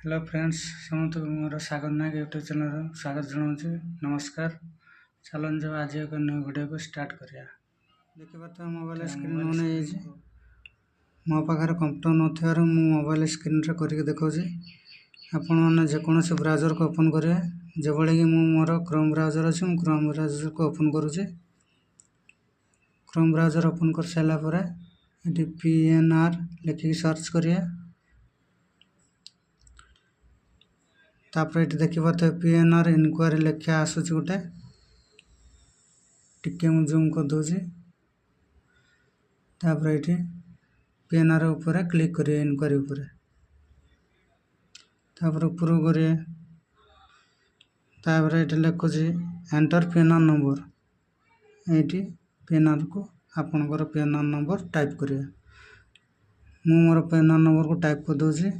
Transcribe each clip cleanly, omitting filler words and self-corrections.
Hello friends समस्त मोर सागर नायक YouTube channel स्वागत जनाऊँ। नमस्कार। चलते आज एक न्यू वीडियो को स्टार्ट करिया। देखिए तो मोबाइल स्क्रीन ऑन है। मो पाखे कंप्यूटर नथिबार मु मोबाइल स्क्रीन रे करके देखौछि। आपण माने जेकोसी ब्राउजर को ओपन करिए। जेबळे कि मु मोर क्रोम ब्राउजर अछि, मु क्रोम ब्राउजर को ओपन करूछि। क्रोम ब्राउजर ओपन कर साला परे एटी पीएनआर लिखि सर्च करिए। तापर ये देखिए तो पीएनआर इनक्वायरी लेखा आसूची गोटे टिके मु जूम कर दूसरी। तापर ये पीएनआर ऊपर क्लिक करिए इनक्वायरी ऊपर। तापर ऊपर करिए। तापर ये लिखुची एंटर पीएनआर नंबर। ये पीएनआर को आपनकर पीएनआर नंबर टाइप करिए। मु मोर पीएनआर नंबर को टाइप कर दूसरी।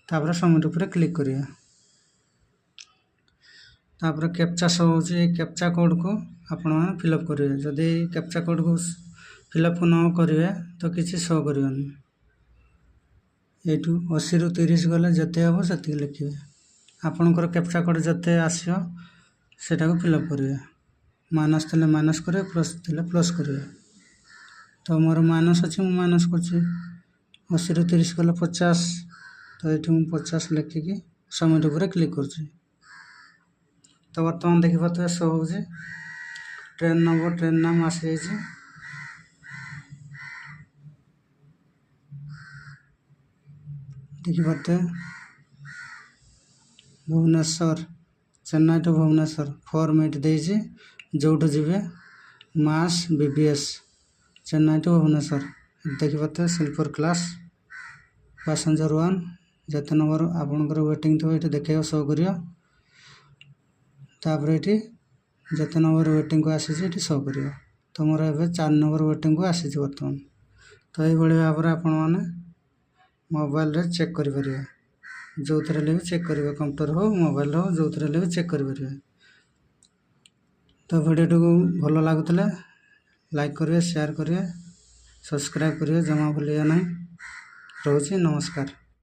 तापर सबमिट ऊपर क्लिक करिए। तापर कैप्चा शो होची, कैप्चा कोड को आपण फिलअप करिए। जदि कैप्चा कोड को फिलअप न करिए तो किसी शो करियोनी। एटू 80 रु 30 गले जते हबो सेति लिखिए। आपनकर कैप्चा कोड जते आसियो सेटा को फिलअप करिए। माइनस तले माइनस करिए, प्लस तले प्लस करिए। तो मोर माइनस अछि, मु माइनस करछि। 80 रु 30 गले 50। तो ये 50 लिखिकी सबमिट ऊपर क्लिक करछि। तो बर्तमान देखि पाते शो होछि। ट्रेन नंबर, ट्रेन नाम आसी जाइछि। देखि पाते भुवनेश्वर, चेन्नई टू भुवनेश्वर फॉर्मेट देछि। जोठ जिवे मास बीबीएस चेन्नई टू भुवनेश्वर। देखि पाते स्लीपर क्लास पैसेंजर 1 जते नंबर आपनकर वेटिंग तो ये देखियो शो करियो। तापर ये जते नंबर वेटिंग को आसी जे शो करियो। तो मोर एबे 4 नंबर वेटिंग को आसी जे वर्तमान। तो ये बळे भाव रे आपण माने मोबाइल रे चेक करि परिबे। जो थरे ले चेक करिवे, कंप्यूटर हो मोबाइल हो जो थरे ले चेक करि परिबे। तो वीडियो को भलो लागुतले लाइक करिवे, शेयर करिवे, सब्सक्राइब करिवे, जमा भूलिया नहीं। रहउछि नमस्कार।